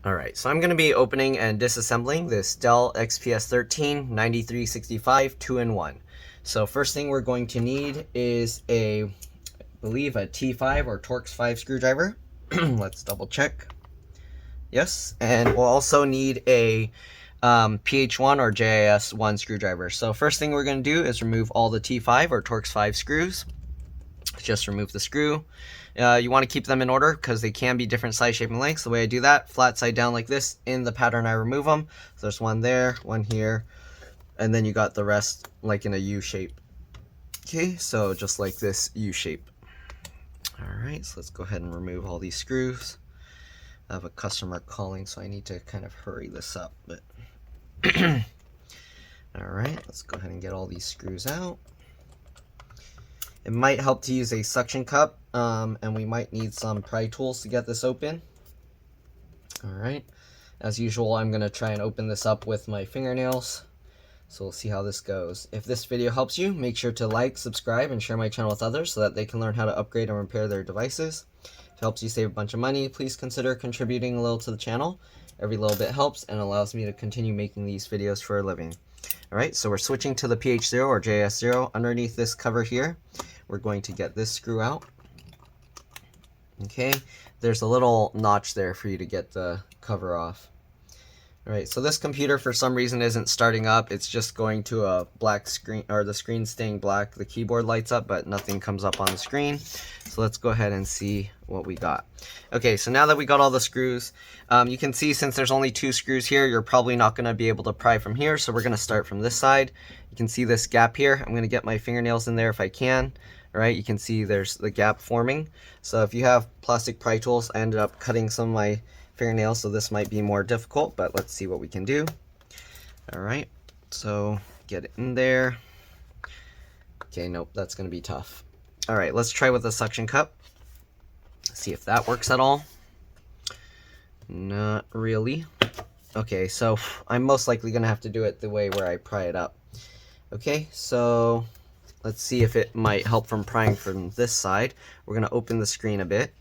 Alright, so I'm going to be opening and disassembling this Dell XPS 13 9365 2-in-1. So first thing we're going to need is I believe a T5 or Torx 5 screwdriver. Let's double check. Yes, and we'll also need a PH1 or JIS1 screwdriver. So first thing we're going to do is remove all the T5 or Torx 5 screws. Just remove the screw. You want to keep them in order because they can be different size, shape, and lengths. The way I do that, flat side down like this. In the pattern I remove them. So there's one there, one here, and then you got the rest like in a U shape. Okay, so just like this U shape. Alright, so let's go ahead and remove all these screws. I have a customer calling, so I need to kind of hurry this up. But alright, let's go ahead and get all these screws out. It might help to use a suction cup, and we might need some pry tools to get this open. Alright, as usual, I'm going to try and open this up with my fingernails, so we'll see how this goes. If this video helps you, make sure to like, subscribe, and share my channel with others so that they can learn how to upgrade and repair their devices. If it helps you save a bunch of money, please consider contributing a little to the channel. Every little bit helps and allows me to continue making these videos for a living. Alright, so we're switching to the PH0 or JS0. Underneath this cover here, we're going to get this screw out. Okay, there's a little notch there for you to get the cover off. Alright, so this computer for some reason isn't starting up. It's just going to a black screen, or the screen staying black. The keyboard lights up, but nothing comes up on the screen. So let's go ahead and see what we got. Okay, so now that we got all the screws, you can see since there's only 2 screws here, you're probably not going to be able to pry from here. So we're going to start from this side. You can see this gap here. I'm going to get my fingernails in there if I can. Alright, you can see there's the gap forming. So if you have plastic pry tools, I ended up cutting some of my fingernails, so this might be more difficult, but let's see what we can do. Alright, so get it in there. Okay, nope, that's going to be tough. Alright, let's try with a suction cup. See if that works at all. Not really. Okay, so I'm most likely going to have to do it the way where I pry it up. Okay, so let's see if it might help from prying from this side. We're going to open the screen a bit.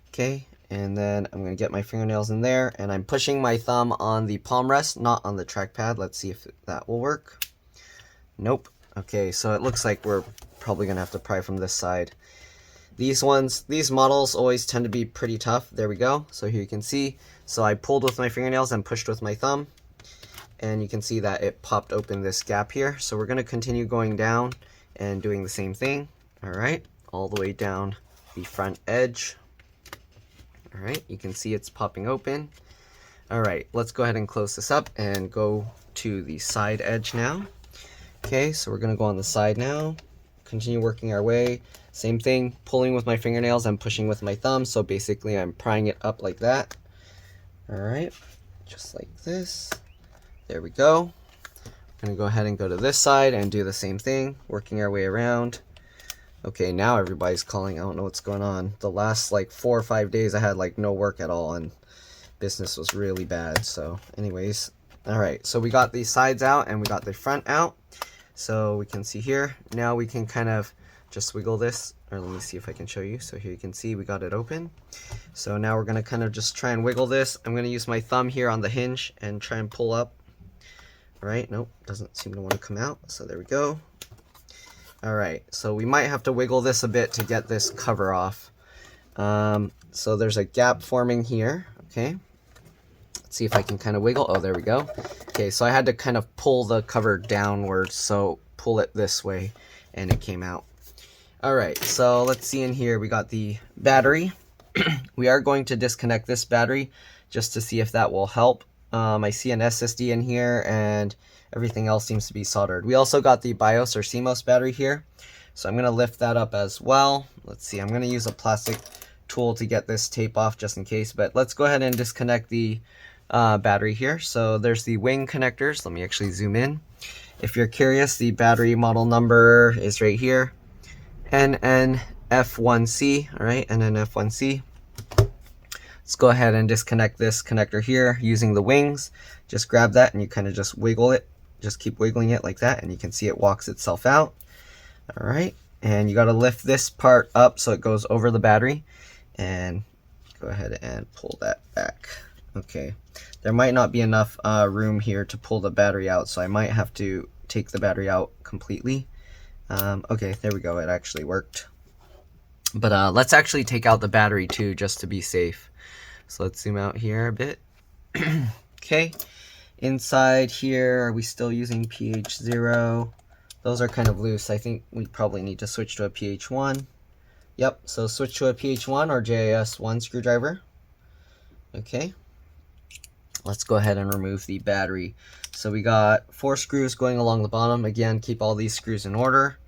Okay, and then I'm going to get my fingernails in there, and I'm pushing my thumb on the palm rest, not on the trackpad. Let's see if that will work. Nope. Okay, so it looks like we're probably going to have to pry from this side. These models always tend to be pretty tough. There we go. So here you can see. So I pulled with my fingernails and pushed with my thumb. And you can see that it popped open this gap here. So we're going to continue going down and doing the same thing. Alright, all the way down the front edge. Alright, you can see it's popping open. Alright, let's go ahead and close this up and go to the side edge now. Okay, so we're going to go on the side now. Continue working our way. Same thing, pulling with my fingernails and pushing with my thumb. So basically I'm prying it up like that. Alright, just like this. There we go. I'm going to go ahead and go to this side and do the same thing, working our way around. Okay, now everybody's calling. I don't know what's going on. The last like 4 or 5 days I had like no work at all and business was really bad. So anyways, alright, so we got these sides out and we got the front out. So we can see here. Now we can kind of just wiggle this, or let me see if I can show you. So here you can see we got it open. So now we're going to kind of just try and wiggle this. I'm going to use my thumb here on the hinge and try and pull up. Alright, nope, doesn't seem to want to come out, so there we go. Alright, so we might have to wiggle this a bit to get this cover off. So there's a gap forming here, okay. Let's see if I can kind of wiggle. Oh, there we go. Okay, so I had to kind of pull the cover downwards, so pull it this way, and it came out. Alright, so let's see in here, we got the battery. We are going to disconnect this battery just to see if that will help. I see an SSD in here and everything else seems to be soldered. We also got the BIOS or CMOS battery here. So I'm going to lift that up as well. Let's see, I'm going to use a plastic tool to get this tape off just in case. But let's go ahead and disconnect the battery here. So there's the wing connectors. Let me actually zoom in. If you're curious, the battery model number is right here. NNF1C, all right, NNF1C. Let's go ahead and disconnect this connector here using the wings. Just grab that and you kind of just wiggle it. Just keep wiggling it like that and you can see it walks itself out. Alright, and you got to lift this part up so it goes over the battery. And go ahead and pull that back. Okay, there might not be enough room here to pull the battery out, so I might have to take the battery out completely. Okay, there we go, it actually worked. But let's actually take out the battery too, just to be safe. So let's zoom out here a bit. Okay, inside here, are we still using pH 0? Those are kind of loose. I think we probably need to switch to a pH 1. Yep, so switch to a pH 1 or JIS 1 screwdriver. Okay, let's go ahead and remove the battery. So we got 4 screws going along the bottom. Again, keep all these screws in order.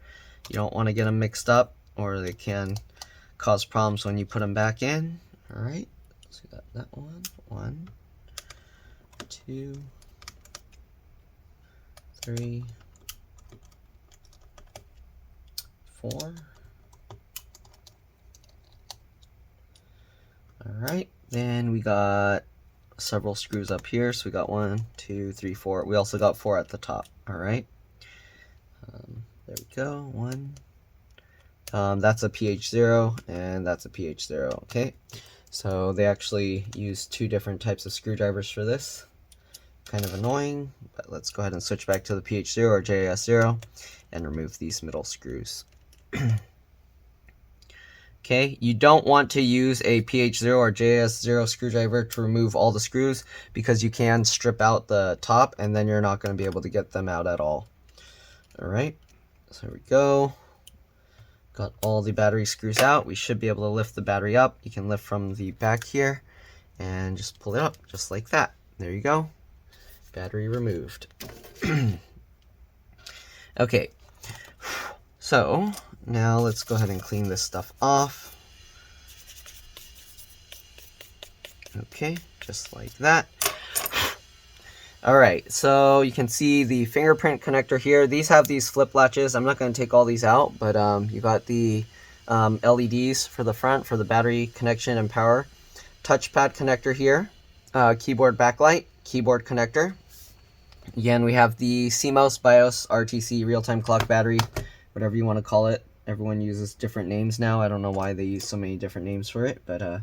You don't want to get them mixed up, or they can cause problems when you put them back in. All right, so we got that one. 1, 2, 3, 4. All right, then we got several screws up here. So we got 1, 2, 3, 4. We also got 4 at the top. All right. There we go. 1. That's a pH 0, and that's a pH 0. Okay. So they actually use 2 different types of screwdrivers for this. Kind of annoying, but let's go ahead and switch back to the pH 0 or JIS 0 and remove these middle screws. Okay, you don't want to use a pH 0 or JIS 0 screwdriver to remove all the screws, because you can strip out the top and then you're not going to be able to get them out at all. Alright, so there we go. Got all the battery screws out. We should be able to lift the battery up. You can lift from the back here and just pull it up just like that. There you go. Battery removed. Okay, so now let's go ahead and clean this stuff off. Okay, just like that. Alright, so you can see the fingerprint connector here. These have these flip latches. I'm not going to take all these out, but you got the LEDs for the front for the battery connection and power. Touchpad connector here. Keyboard backlight. Keyboard connector. Again, we have the CMOS, BIOS, RTC, real-time clock battery, whatever you want to call it. Everyone uses different names now. I don't know why they use so many different names for it, but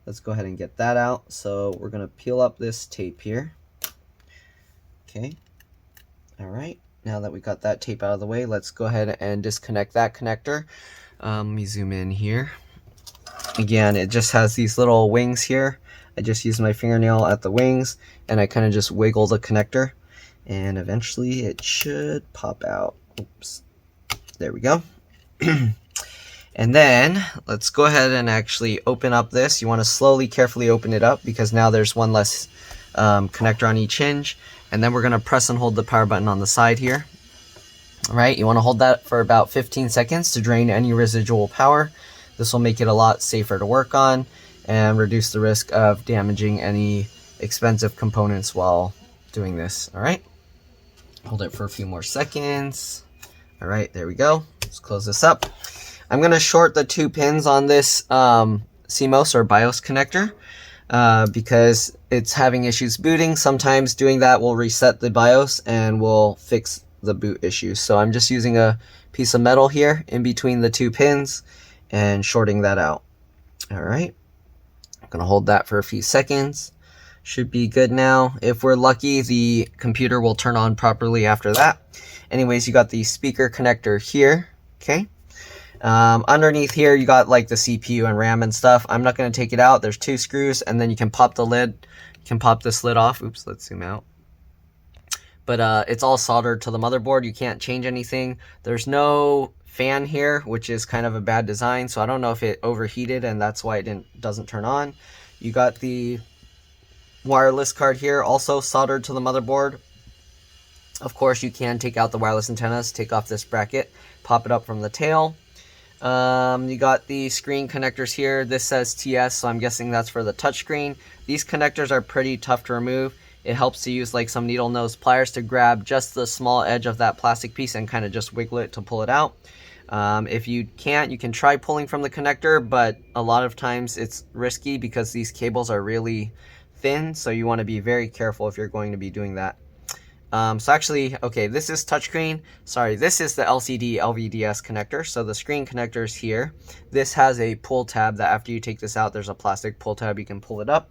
let's go ahead and get that out. So we're going to peel up this tape here. Okay, all right, now that we got that tape out of the way, let's go ahead and disconnect that connector. Let me zoom in here. Again, it just has these little wings here. I just use my fingernail at the wings, and I kind of just wiggle the connector, and eventually it should pop out. Oops, there we go. And then let's go ahead and actually open up this. You want to slowly, carefully open it up, because now there's one less connector on each hinge. And then we're going to press and hold the power button on the side here. All right, you want to hold that for about 15 seconds to drain any residual power. This will make it a lot safer to work on and reduce the risk of damaging any expensive components while doing this. All right, hold it for a few more seconds. All right, there we go. Let's close this up. I'm going to short the 2 pins on this CMOS or BIOS connector. Because it's having issues booting. Sometimes doing that will reset the BIOS and will fix the boot issues. So I'm just using a piece of metal here in between the 2 pins and shorting that out. All right, I'm gonna hold that for a few seconds. Should be good now. If we're lucky, the computer will turn on properly after that. Anyways, you got the speaker connector here. Okay. Underneath here you got like the CPU and RAM and stuff. I'm not going to take it out. There's 2 screws, and then you can pop the lid. You can pop this lid off. Oops, let's zoom out. But it's all soldered to the motherboard. You can't change anything. There's no fan here, which is kind of a bad design, so I don't know if it overheated and that's why it doesn't turn on. You got the wireless card here, also soldered to the motherboard. Of course, you can take out the wireless antennas, take off this bracket, pop it up from the tail. You got the screen connectors here. This says TS, so I'm guessing that's for the touchscreen. These connectors are pretty tough to remove. It helps to use like some needle nose pliers to grab just the small edge of that plastic piece and kind of just wiggle it to pull it out. If you can't, you can try pulling from the connector, but a lot of times it's risky because these cables are really thin, so you want to be very careful if you're going to be doing that. So actually, okay, this is touchscreen. Sorry, this is the LCD LVDS connector. So the screen connector is here. This has a pull tab that after you take this out, there's a plastic pull tab. You can pull it up.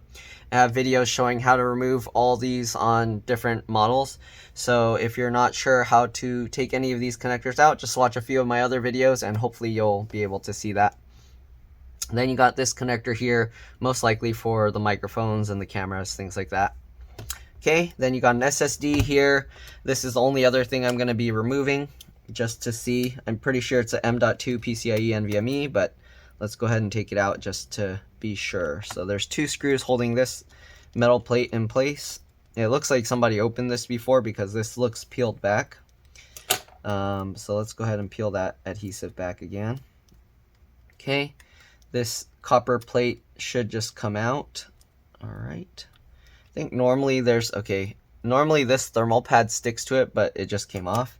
I have videos showing how to remove all these on different models. So if you're not sure how to take any of these connectors out, just watch a few of my other videos and hopefully you'll be able to see that. Then you got this connector here, most likely for the microphones and the cameras, things like that. Okay, then you got an SSD here. This is the only other thing I'm going to be removing just to see. I'm pretty sure it's a M.2 PCIe NVMe, but let's go ahead and take it out just to be sure. So there's 2 screws holding this metal plate in place. It looks like somebody opened this before because this looks peeled back. So let's go ahead and peel that adhesive back again. Okay, this copper plate should just come out. All right. I think normally normally this thermal pad sticks to it, but it just came off.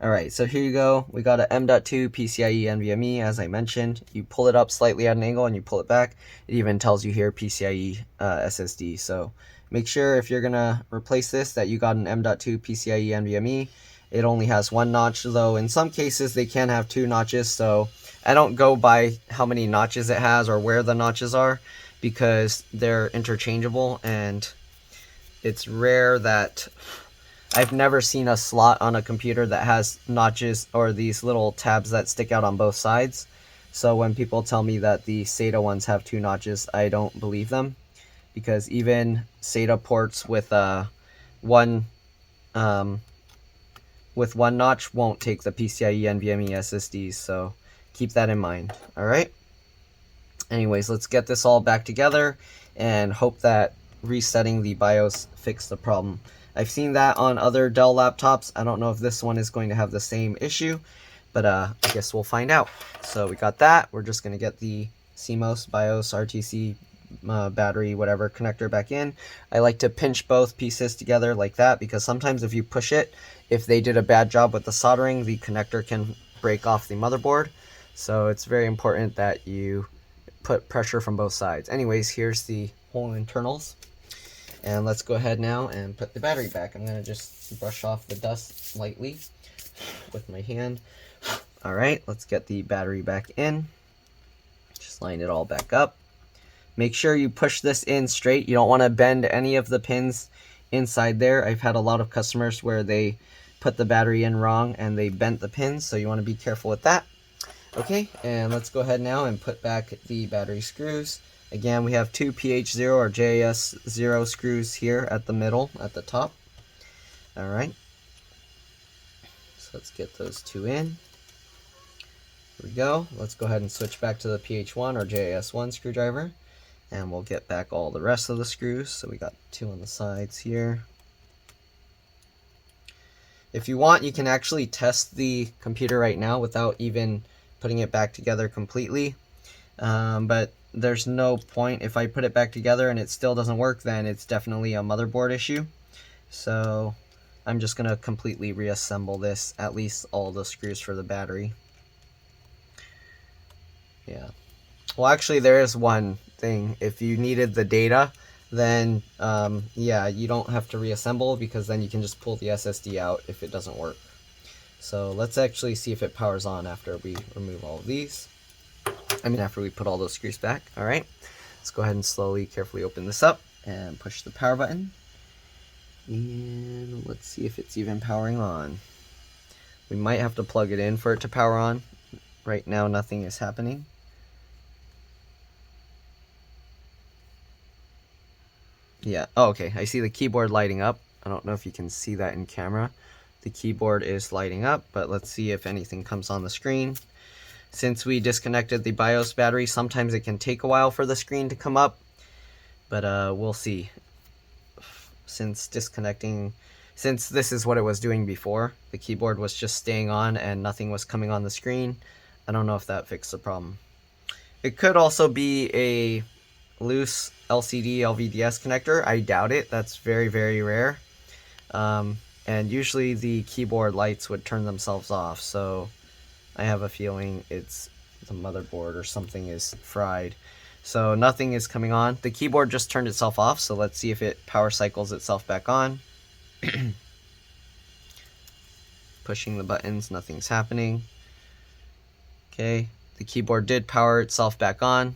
All right, so here you go. We got a M.2 PCIe NVMe, as I mentioned. You pull it up slightly at an angle and you pull it back. It even tells you here PCIe SSD. So make sure if you're gonna replace this that you got an M.2 PCIe NVMe. It only has 1 notch, though in some cases they can have 2 notches. So I don't go by how many notches it has or where the notches are because they're interchangeable, and it's rare that I've never seen a slot on a computer that has notches or these little tabs that stick out on both sides. So when people tell me that the SATA ones have 2 notches, I don't believe them, because even SATA ports with one notch won't take the PCIe NVMe SSDs, so keep that in mind. All right. Anyways, let's get this all back together and hope that resetting the BIOS fixed the problem. I've seen that on other Dell laptops. I don't know if this one is going to have the same issue, but I guess we'll find out. So we got that. We're just going to get the CMOS, BIOS, RTC, battery, whatever connector back in. I like to pinch both pieces together like that because sometimes if you push it, if they did a bad job with the soldering, the connector can break off the motherboard. So it's very important that you put pressure from both sides. Anyways, here's the whole internals. And let's go ahead now and put the battery back. I'm going to just brush off the dust lightly with my hand. All right, let's get the battery back in. Just line it all back up. Make sure you push this in straight. You don't want to bend any of the pins inside there. I've had a lot of customers where they put the battery in wrong and they bent the pins, so you want to be careful with that. Okay, and let's go ahead now and put back the battery screws. Again, we have 2 PH0 or JS0 screws here at the middle, at the top. All right. So let's get those 2 in. Here we go. Let's go ahead and switch back to the PH1 or JS1 screwdriver. And we'll get back all the rest of the screws. So we got 2 on the sides here. If you want, you can actually test the computer right now without even putting it back together completely. But there's no point. If I put it back together and it still doesn't work, then it's definitely a motherboard issue. So I'm just going to completely reassemble this, at least all the screws for the battery. Yeah. Well, actually, there is one thing. If you needed the data, then yeah, you don't have to reassemble, because then you can just pull the SSD out if it doesn't work. So let's actually see if it powers on after we remove all of these. After we put all those screws back. All right, let's go ahead and slowly, carefully open this up and push the power button. And let's see if it's even powering on. We might have to plug it in for it to power on. Right now, nothing is happening. Yeah, oh, okay, I see the keyboard lighting up. I don't know if you can see that in camera. The keyboard is lighting up, but let's see if anything comes on the screen. Since we disconnected the BIOS battery, sometimes it can take a while for the screen to come up, but we'll see. Since this is what it was doing before, the keyboard was just staying on and nothing was coming on the screen. I don't know if that fixed the problem. It could also be a loose LCD LVDS connector. I doubt it. That's very, very rare. And usually the keyboard lights would turn themselves off, so I have a feeling it's the motherboard or something is fried. So nothing is coming on. The keyboard just turned itself off, so let's see if it power cycles itself back on. pushing the buttons, nothing's happening. Okay, the keyboard did power itself back on.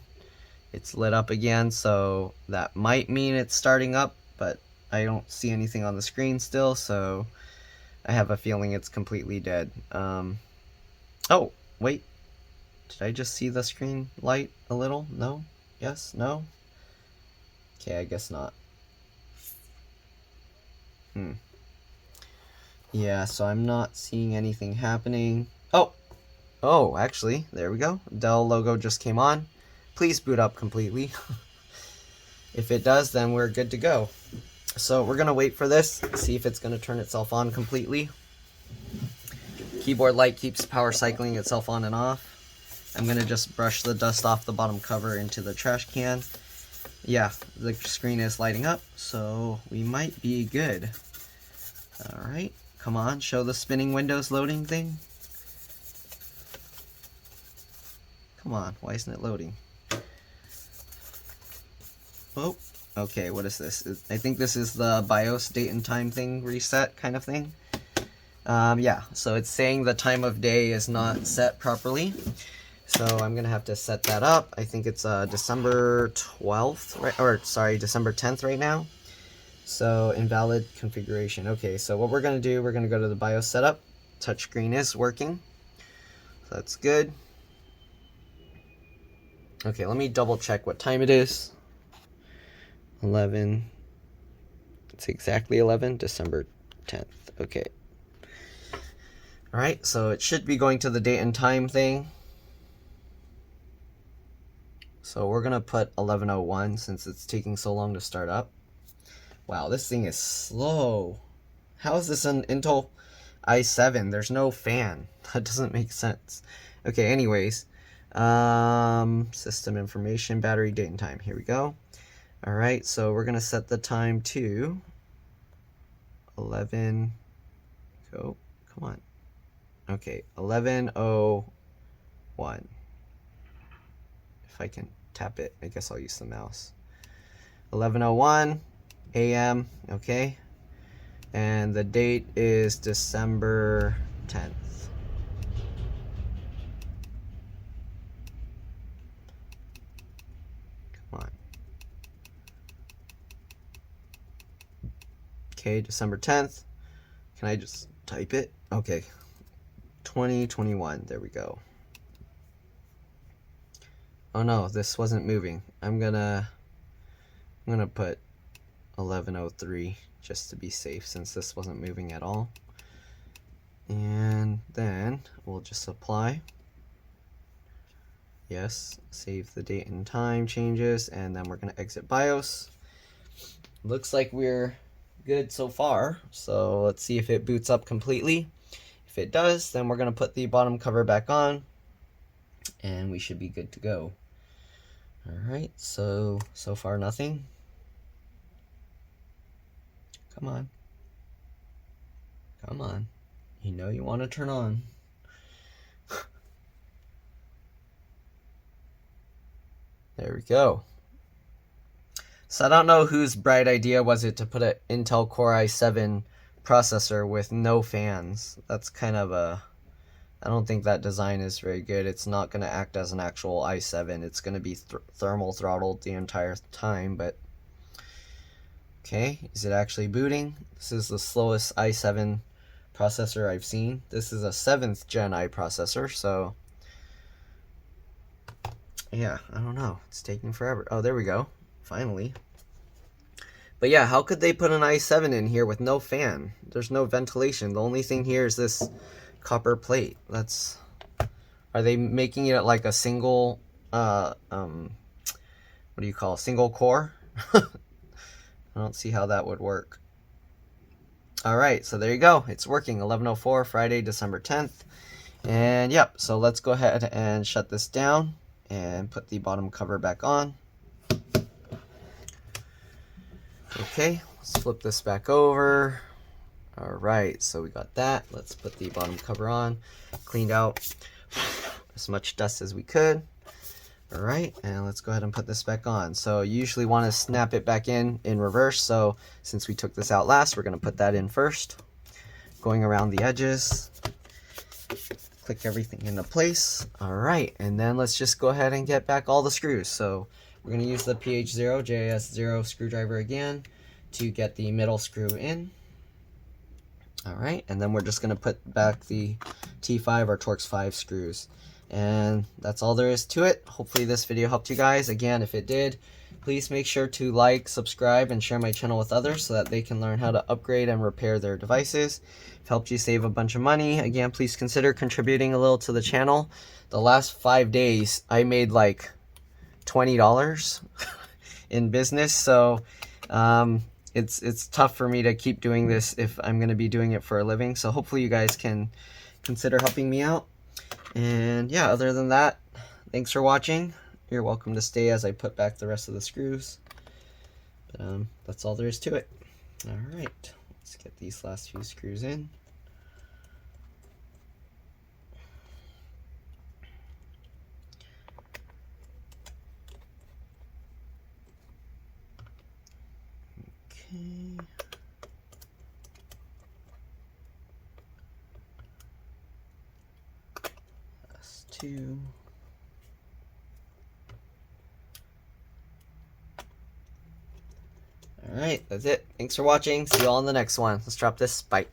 It's lit up again, so that might mean it's starting up, but I don't see anything on the screen still, so I have a feeling it's completely dead. Oh, wait. Did I just see the screen light a little? No? Yes? No? Okay, I guess not. Yeah, so I'm not seeing anything happening. Oh, actually, there we go. DELL logo just came on. Please boot up completely. If it does, then we're good to go. So we're gonna wait for this, see if it's gonna turn itself on completely. Keyboard light keeps power cycling itself on and off. I'm gonna just brush the dust off the bottom cover into the trash can. Yeah, the screen is lighting up, so we might be good. Alright, come on, show the spinning Windows loading thing. Come on, why isn't it loading? Oh, okay, what is this? I think this is the BIOS date and time thing reset kind of thing. Yeah, so it's saying the time of day is not set properly. So I'm going to have to set that up. I think it's December 12th, right? Or sorry, December 10th right now. So invalid configuration. Okay, so what we're going to do, we're going to go to the BIOS setup. Touchscreen is working. So that's good. Okay, let me double check what time it is. 11. It's exactly 11, December 10th. Okay. Alright, so it should be going to the date and time thing. So we're going to put 11:01 since it's taking so long to start up. Wow, this thing is slow. How is this an Intel i7? There's no fan. That doesn't make sense. Okay, anyways. System information, battery, date and time. Here we go. Alright, so we're going to set the time to 11. Go. Come on. Okay, 11:01. If I can tap it, I guess I'll use the mouse. 11:01 a.m. Okay, and the date is December 10th. Come on. Okay, December 10th. Can I just type it? Okay. 2021. There we go. Oh no, this wasn't moving. I'm gonna put 11:03 just to be safe since this wasn't moving at all. And then we'll just apply. Yes, save the date and time changes, and then we're gonna exit BIOS. Looks like we're good so far. So let's see if it boots up completely. If it does, then we're gonna put the bottom cover back on, and we should be good to go. Alright, so far nothing. Come on. Come on. You know you want to turn on. There we go. So I don't know whose bright idea was it to put an Intel Core i7 processor with no fans. That's kind of a... I don't think that design is very good. It's not going to act as an actual i7. It's going to be thermal throttled the entire time, but... Okay, is it actually booting? This is the slowest i7 processor I've seen. This is a 7th gen i processor, so... Yeah, I don't know. It's taking forever. Oh, there we go. Finally. But yeah, how could they put an i7 in here with no fan? There's no ventilation. The only thing here is this copper plate. That's... Are they making it like a single, what do you call it? Single core? I don't see how that would work. Alright, so there you go. It's working. 11:04, Friday, December 10th. And yep, so let's go ahead and shut this down and put the bottom cover back on. Okay, let's flip this back over. Alright, so we got that. Let's put the bottom cover on. Cleaned out as much dust as we could. Alright, and let's go ahead and put this back on. So you usually want to snap it back in reverse. So since we took this out last, we're going to put that in first. going around the edges. Click everything into place. All right, and then let's just go ahead and get back all the screws. So we're going to use the PH0 JS0 screwdriver again to get the middle screw in. All right, and then we're just going to put back the T5 or Torx 5 screws. And that's all there is to it. Hopefully this video helped you guys. Again, if it did, please make sure to like, subscribe, and share my channel with others so that they can learn how to upgrade and repair their devices. If it helped you save a bunch of money, again, please consider contributing a little to the channel. The last 5 days, I made like $20 in business, so it's tough for me to keep doing this if I'm going to be doing it for a living. So hopefully you guys can consider helping me out. And yeah, other than that, thanks for watching. You're welcome to stay as I put back the rest of the screws. But, that's all there is to it. All right, let's get these last few screws in. Okay. Last two. Alright, that's it. Thanks for watching. See you all in the next one. Let's drop this. Bye.